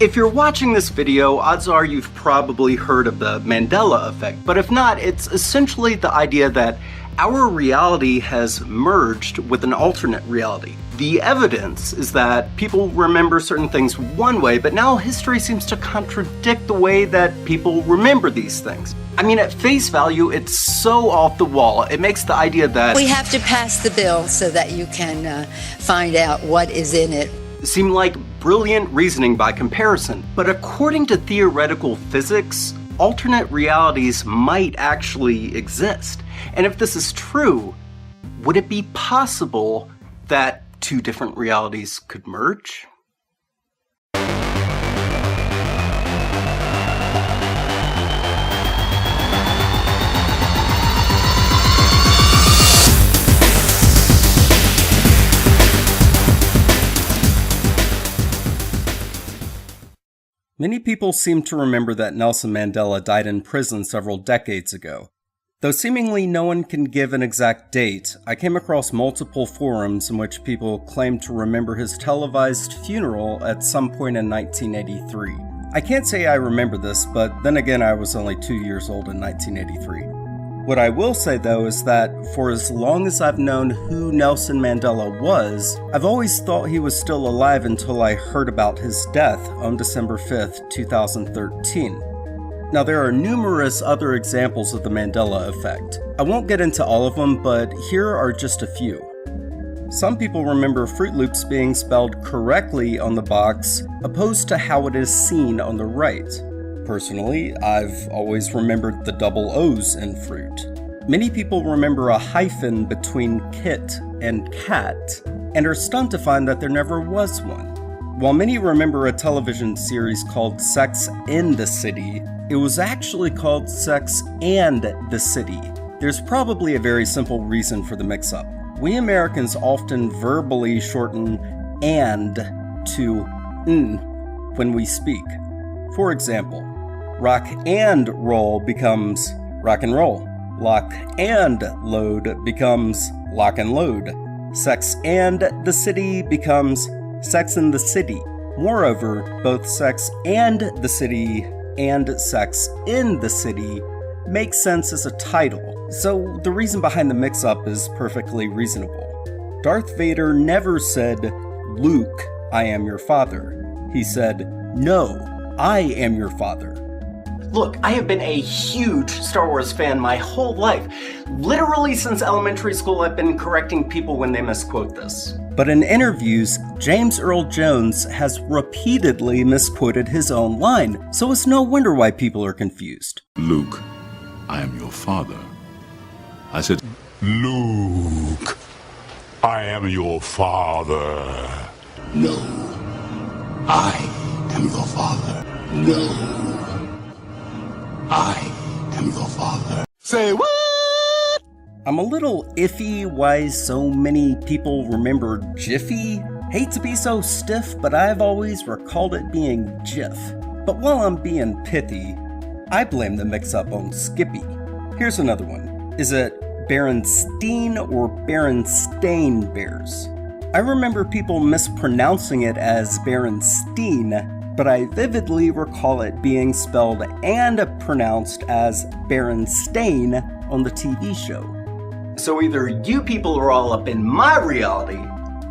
If you're watching this video, odds are you've probably heard of the Mandela Effect, but if not, it's essentially the idea that our reality has merged with an alternate reality. The evidence is that people remember certain things one way, but now history seems to contradict the way that people remember these things. I mean, at face value, it's so off the wall. It makes the idea that we have to pass the bill so that you can find out what is in it seem like brilliant reasoning by comparison. But according to theoretical physics, alternate realities might actually exist. And if this is true, would it be possible that two different realities could merge? Many people seem to remember that Nelson Mandela died in prison several decades ago. Though seemingly no one can give an exact date, I came across multiple forums in which people claim to remember his televised funeral at some point in 1983. I can't say I remember this, but then again I was only 2 years old in 1983. What I will say though is that for as long as I've known who Nelson Mandela was, I've always thought he was still alive until I heard about his death on December 5th, 2013. Now there are numerous other examples of the Mandela Effect. I won't get into all of them, but here are just a few. Some people remember Fruit Loops being spelled correctly on the box, opposed to how it is seen on the right. Personally, I've always remembered the double O's in fruit. Many people remember a hyphen between kit and cat, and are stunned to find that there never was one. While many remember a television series called Sex in the City, it was actually called Sex and the City. There's probably a very simple reason for the mix-up. We Americans often verbally shorten and to n when we speak. For example, rock and roll becomes rock and roll. Lock and load becomes lock and load. Sex and the City becomes Sex in the City. Moreover, both Sex and the City and Sex in the City make sense as a title, so the reason behind the mix-up is perfectly reasonable. Darth Vader never said, "Luke, I am your father." He said, "No, I am your father." Look, I have been a huge Star Wars fan my whole life. Literally since elementary school, I've been correcting people when they misquote this. But in interviews, James Earl Jones has repeatedly misquoted his own line, so it's no wonder why people are confused. "Luke, I am your father." I said, "Luke, I am your father." "No, I am your father." "No, I am your father." Say what? I'm a little iffy why so many people remember Jiffy. Hate to be so stiff, but I've always recalled it being Jif. But while I'm being pithy, I blame the mix-up on Skippy. Here's another one. Is it Berenstein or Berenstain Bears? I remember people mispronouncing it as Berenstein, but I vividly recall it being spelled and pronounced as Berenstain on the TV show. So either you people are all up in my reality,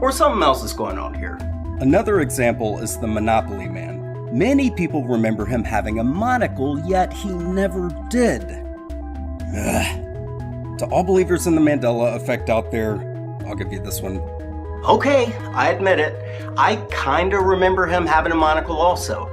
or something else is going on here. Another example is the Monopoly Man. Many people remember him having a monocle, yet he never did. Ugh. To all believers in the Mandela Effect out there, I'll give you this one. Okay, I admit it. I kinda remember him having a monocle also.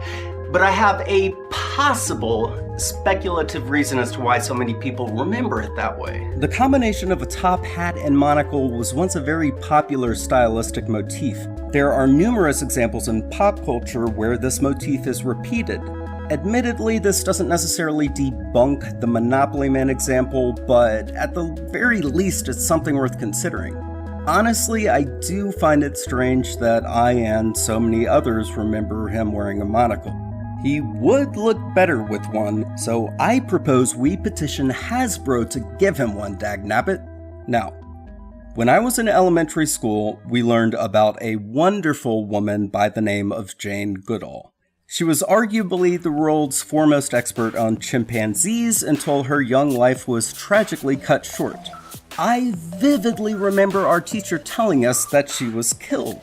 But I have a possible speculative reason as to why so many people remember it that way. The combination of a top hat and monocle was once a very popular stylistic motif. There are numerous examples in pop culture where this motif is repeated. Admittedly, this doesn't necessarily debunk the Monopoly Man example, but at the very least, it's something worth considering. Honestly, I do find it strange that I and so many others remember him wearing a monocle. He would look better with one, so I propose we petition Hasbro to give him one, dagnabbit. Now, when I was in elementary school, we learned about a wonderful woman by the name of Jane Goodall. She was arguably the world's foremost expert on chimpanzees until her young life was tragically cut short. I vividly remember our teacher telling us that she was killed.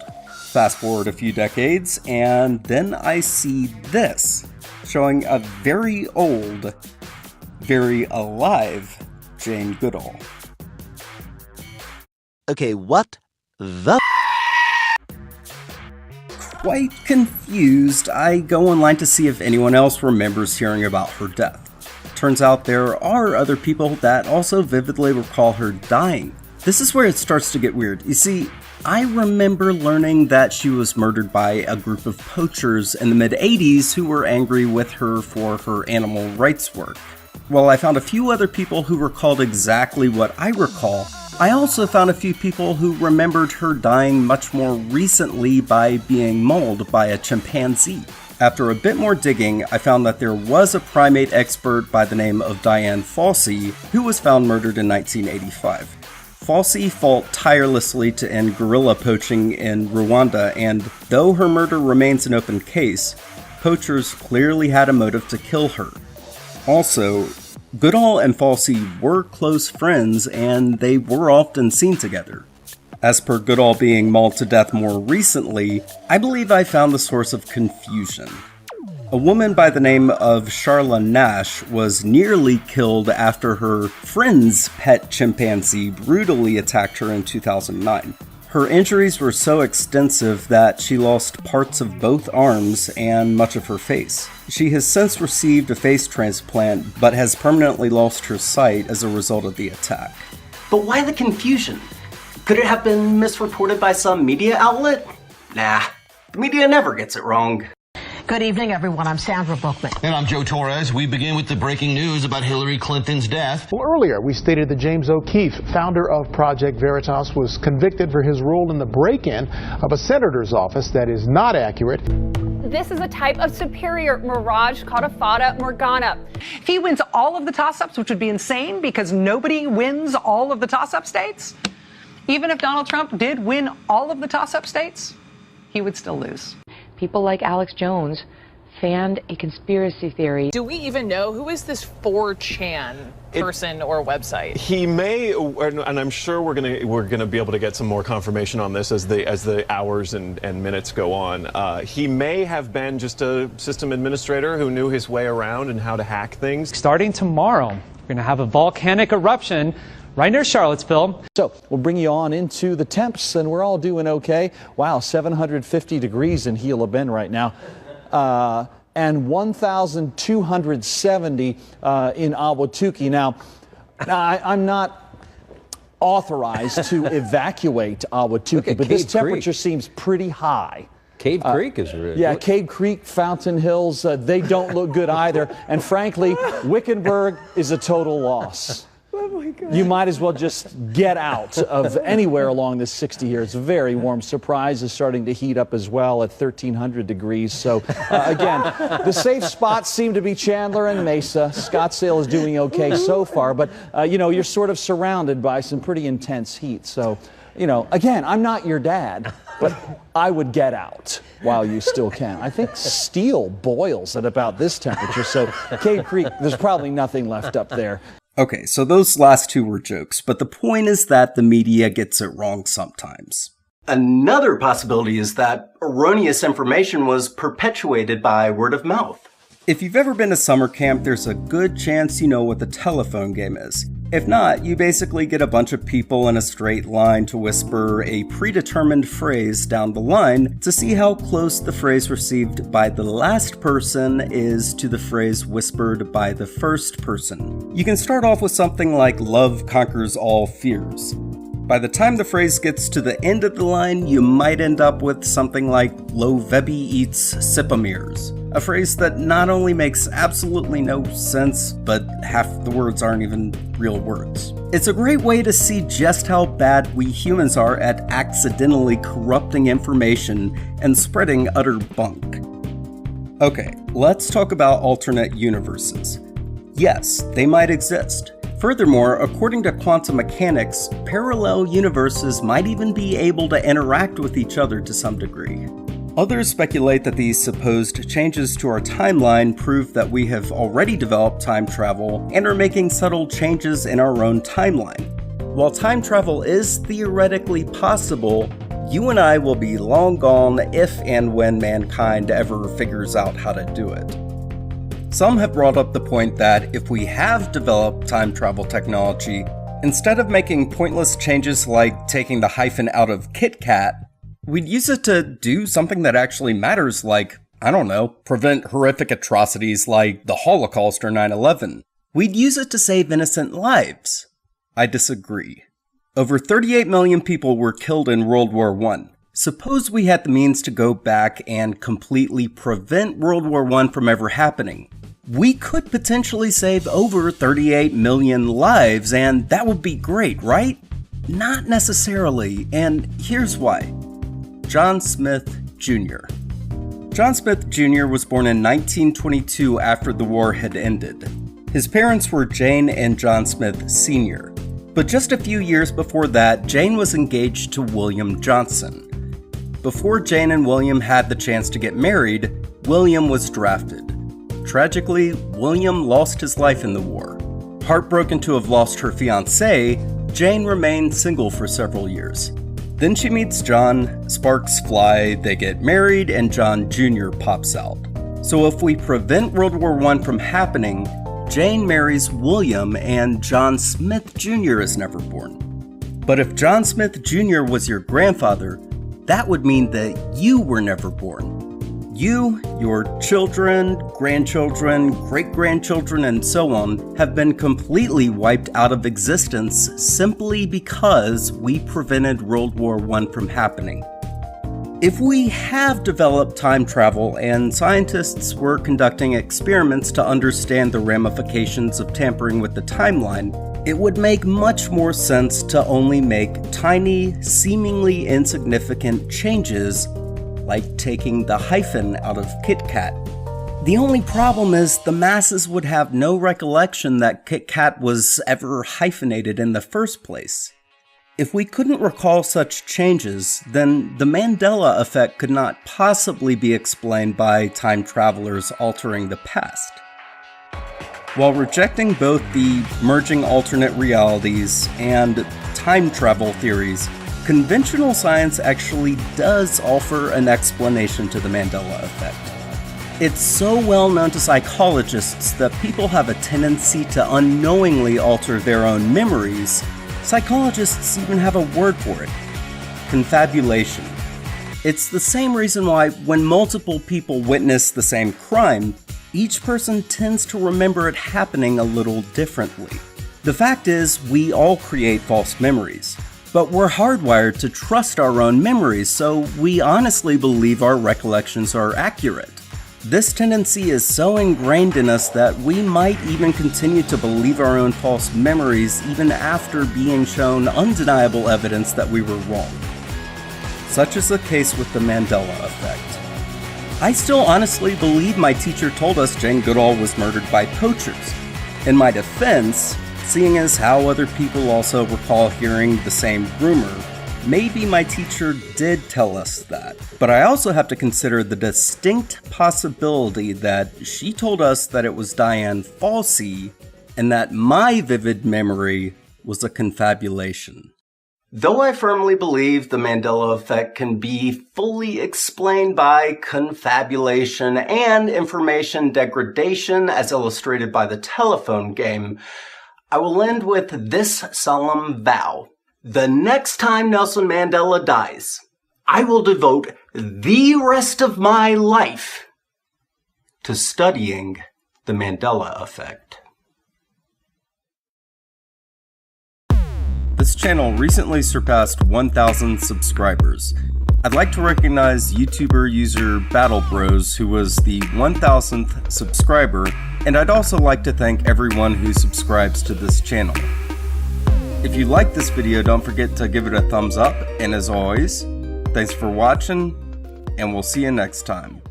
Fast forward a few decades, and then I see this, showing a very old, very alive Jane Goodall. Okay, what the Quite confused, I go online to see if anyone else remembers hearing about her death. Turns out there are other people that also vividly recall her dying. This is where it starts to get weird. You see, I remember learning that she was murdered by a group of poachers in the mid-80s who were angry with her for her animal rights work. While I found a few other people who recalled exactly what I recall, I also found a few people who remembered her dying much more recently by being mauled by a chimpanzee. After a bit more digging, I found that there was a primate expert by the name of Dian Fossey who was found murdered in 1985. Fossey fought tirelessly to end gorilla poaching in Rwanda, and though her murder remains an open case, poachers clearly had a motive to kill her. Also, Goodall and Fossey were close friends, and they were often seen together. As per Goodall being mauled to death more recently, I believe I found the source of confusion. A woman by the name of Sharla Nash was nearly killed after her friend's pet chimpanzee brutally attacked her in 2009. Her injuries were so extensive that she lost parts of both arms and much of her face. She has since received a face transplant, but has permanently lost her sight as a result of the attack. But why the confusion? Could it have been misreported by some media outlet? Nah, the media never gets it wrong. Good evening, everyone. I'm Sandra Bookman. And I'm Joe Torres. We begin with the breaking news about Hillary Clinton's death. Well, earlier we stated that James O'Keefe, founder of Project Veritas, was convicted for his role in the break-in of a senator's office. That is not accurate. This is a type of superior mirage called a fata morgana. If he wins all of the toss-ups, which would be insane because nobody wins all of the toss-up states, even if Donald Trump did win all of the toss-up states, he would still lose. People like Alex Jones fanned a conspiracy theory. Do we even know who is this 4chan person or website? He may, and I'm sure we're gonna be able to get some more confirmation on this as the hours and minutes go on. He may have been just a system administrator who knew his way around and how to hack things. Starting tomorrow, we're going to have a volcanic eruption right near Charlottesville. So we'll bring you on into the temps, and we're all doing okay. Wow, 750 degrees in Gila Bend right now. And 1,270 in Ahwatukee. Now, I'm not authorized to evacuate Ahwatukee, but this temperature seems pretty high. Cave Creek is really Yeah, Cave Creek, Fountain Hills, they don't look good either. And frankly, Wickenburg is a total loss. You might as well just get out of anywhere along this 60 here. It's very warm. Surprise is starting to heat up as well at 1,300 degrees. So, again, the safe spots seem to be Chandler and Mesa. Scottsdale is doing okay so far. But, you know, you're sort of surrounded by some pretty intense heat. So, you know, again, I'm not your dad, but I would get out while you still can. I think steel boils at about this temperature. So, Cave Creek, there's probably nothing left up there. Okay, so those last two were jokes, but the point is that the media gets it wrong sometimes. Another possibility is that erroneous information was perpetuated by word of mouth. If you've ever been to summer camp, there's a good chance you know what the telephone game is. If not, you basically get a bunch of people in a straight line to whisper a predetermined phrase down the line to see how close the phrase received by the last person is to the phrase whispered by the first person. You can start off with something like "love conquers all fears." By the time the phrase gets to the end of the line, you might end up with something like "Lo Vebi eats Sipamirs," a phrase that not only makes absolutely no sense, but half the words aren't even real words. It's a great way to see just how bad we humans are at accidentally corrupting information and spreading utter bunk. Okay, let's talk about alternate universes. Yes, they might exist. Furthermore, according to quantum mechanics, parallel universes might even be able to interact with each other to some degree. Others speculate that these supposed changes to our timeline prove that we have already developed time travel and are making subtle changes in our own timeline. While time travel is theoretically possible, you and I will be long gone if and when mankind ever figures out how to do it. Some have brought up the point that if we have developed time travel technology, instead of making pointless changes like taking the hyphen out of Kit Kat, we'd use it to do something that actually matters, like, I don't know, prevent horrific atrocities like the Holocaust or 9/11. We'd use it to save innocent lives. I disagree. Over 38 million people were killed in World War I. Suppose we had the means to go back and completely prevent World War I from ever happening. We could potentially save over 38 million lives, and that would be great, right? Not necessarily, and here's why. John Smith, Jr. John Smith, Jr. was born in 1922 after the war had ended. His parents were Jane and John Smith, Sr. But just a few years before that, Jane was engaged to William Johnson. Before Jane and William had the chance to get married, William was drafted. Tragically, William lost his life in the war. Heartbroken to have lost her fiancé, Jane remained single for several years. Then she meets John, sparks fly, they get married, and John Jr. pops out. So if we prevent World War I from happening, Jane marries William and John Smith Jr. is never born. But if John Smith Jr. was your grandfather, that would mean that you were never born. You, your children, grandchildren, great-grandchildren, and so on have been completely wiped out of existence simply because we prevented World War I from happening. If we have developed time travel and scientists were conducting experiments to understand the ramifications of tampering with the timeline, it would make much more sense to only make tiny, seemingly insignificant changes like taking the hyphen out of Kit Kat. The only problem is the masses would have no recollection that Kit Kat was ever hyphenated in the first place. If we couldn't recall such changes, then the Mandela Effect could not possibly be explained by time travelers altering the past. While rejecting both the merging alternate realities and time travel theories, conventional science actually does offer an explanation to the Mandela Effect. It's so well known to psychologists that people have a tendency to unknowingly alter their own memories. Psychologists even have a word for it: confabulation. It's the same reason why when multiple people witness the same crime, each person tends to remember it happening a little differently. The fact is, we all create false memories. But we're hardwired to trust our own memories, so we honestly believe our recollections are accurate. This tendency is so ingrained in us that we might even continue to believe our own false memories even after being shown undeniable evidence that we were wrong. Such is the case with the Mandela Effect. I still honestly believe my teacher told us Jane Goodall was murdered by poachers. In my defense, seeing as how other people also recall hearing the same rumor, maybe my teacher did tell us that. But I also have to consider the distinct possibility that she told us that it was Diane Fossey, and that my vivid memory was a confabulation. Though I firmly believe the Mandela Effect can be fully explained by confabulation and information degradation as illustrated by the telephone game, I will end with this solemn vow. The next time Nelson Mandela dies, I will devote the rest of my life to studying the Mandela Effect. This channel recently surpassed 1,000 subscribers. I'd like to recognize YouTuber user Battle Bros, who was the 1,000th subscriber, and I'd also like to thank everyone who subscribes to this channel. If you liked this video, don't forget to give it a thumbs up, and as always, thanks for watching, and we'll see you next time.